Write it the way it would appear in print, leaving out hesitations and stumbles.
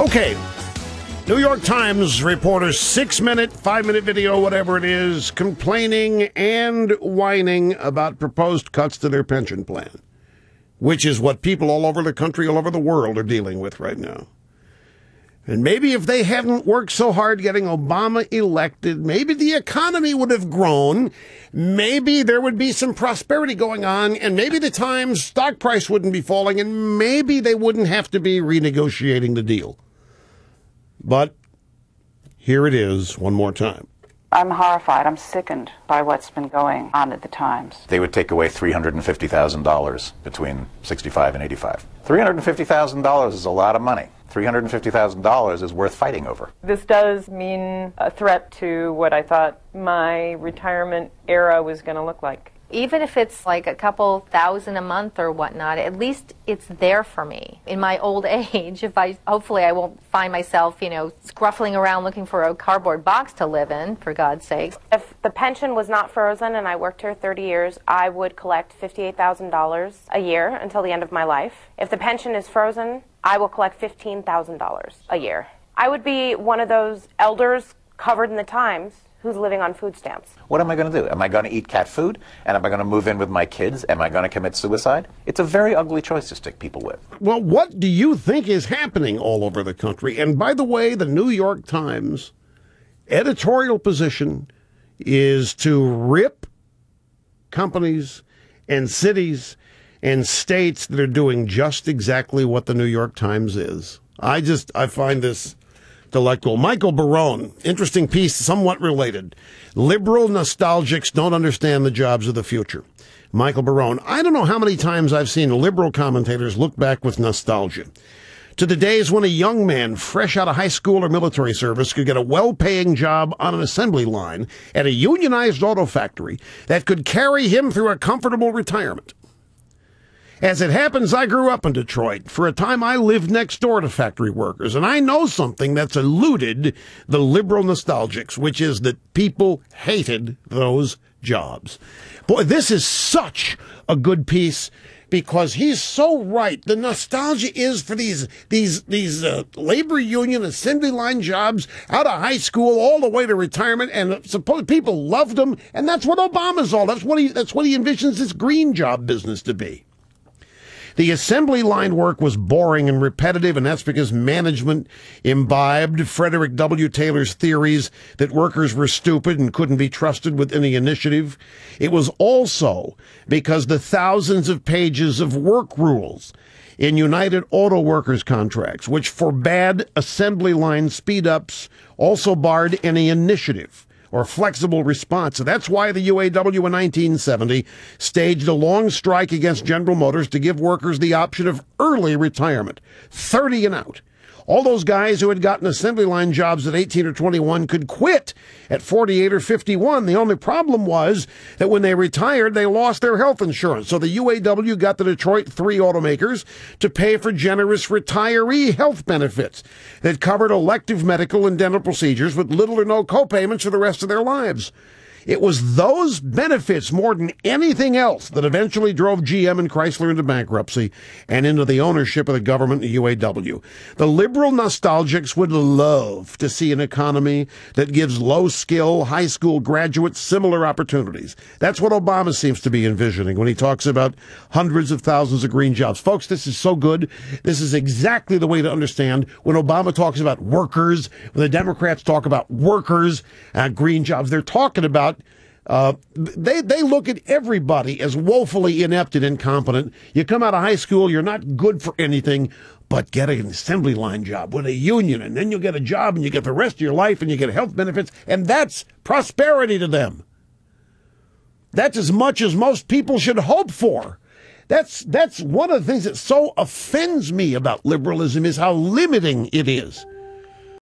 Okay. New York Times reporter, 6-minute, 5-minute video, whatever it is, complaining and whining about proposed cuts to their pension plan, which is what people all over the country, all over the world are dealing with right now. And maybe if they hadn't worked so hard getting Obama elected, maybe the economy would have grown, maybe there would be some prosperity going on, and maybe the Times stock price wouldn't be falling, and maybe they wouldn't have to be renegotiating the deal. But here it is one more time. I'm horrified. I'm sickened by what's been going on at the Times. They would take away $350,000 between 65 and 85. $350,000 is a lot of money. $350,000 is worth fighting over. This does mean a threat to what I thought my retirement era was going to look like. Even if it's like a couple thousand a month or whatnot, at least it's there for me. In my old age, hopefully I won't find myself, scruffling around looking for a cardboard box to live in, for God's sake. If the pension was not frozen and I worked here 30 years, I would collect $58,000 a year until the end of my life. If the pension is frozen, I will collect $15,000 a year. I would be one of those elders covered in the Times who's living on food stamps. What am I going to do? Am I going to eat cat food? And am I going to move in with my kids? Am I going to commit suicide? It's a very ugly choice to stick people with. Well, what do you think is happening all over the country? And by the way, the New York Times editorial position is to rip companies and cities and states that are doing just exactly what the New York Times is. I find this delectable. Michael Barone, interesting piece, somewhat related. Liberal nostalgics don't understand the jobs of the future. Michael Barone. I don't know how many times I've seen liberal commentators look back with nostalgia to the days when a young man fresh out of high school or military service could get a well-paying job on an assembly line at a unionized auto factory that could carry him through a comfortable retirement. As it happens, I grew up in Detroit. For a time, I lived next door to factory workers, and I know something that's eluded the liberal nostalgics, which is that people hated those jobs. Boy, this is such a good piece because he's so right. The nostalgia is for these labor union assembly line jobs out of high school all the way to retirement, and suppose people loved them, and that's what Obama's all. That's what he envisions this green job business to be. The assembly line work was boring and repetitive, and that's because management imbibed Frederick W. Taylor's theories that workers were stupid and couldn't be trusted with any initiative. It was also because the thousands of pages of work rules in United Auto Workers contracts, which forbade assembly line speed-ups, also barred any initiative or flexible response. So that's why the UAW in 1970 staged a long strike against General Motors to give workers the option of early retirement, 30 and out. All those guys who had gotten assembly line jobs at 18 or 21 could quit at 48 or 51. The only problem was that when they retired, they lost their health insurance. So the UAW got the Detroit 3 automakers to pay for generous retiree health benefits that covered elective medical and dental procedures with little or no co-payments for the rest of their lives. It was those benefits more than anything else that eventually drove GM and Chrysler into bankruptcy and into the ownership of the government and UAW. The liberal nostalgics would love to see an economy that gives low-skill high school graduates similar opportunities. That's what Obama seems to be envisioning when he talks about hundreds of thousands of green jobs. Folks, this is so good. This is exactly the way to understand when Obama talks about workers, when the Democrats talk about workers, green jobs. They're talking about they look at everybody as woefully inept and incompetent. You come out of high school, you're not good for anything but get an assembly line job with a union, and then you'll get a job and you get the rest of your life and you get health benefits, and that's prosperity to them. That's as much as most people should hope for. That's one of the things that so offends me about liberalism is how limiting it is.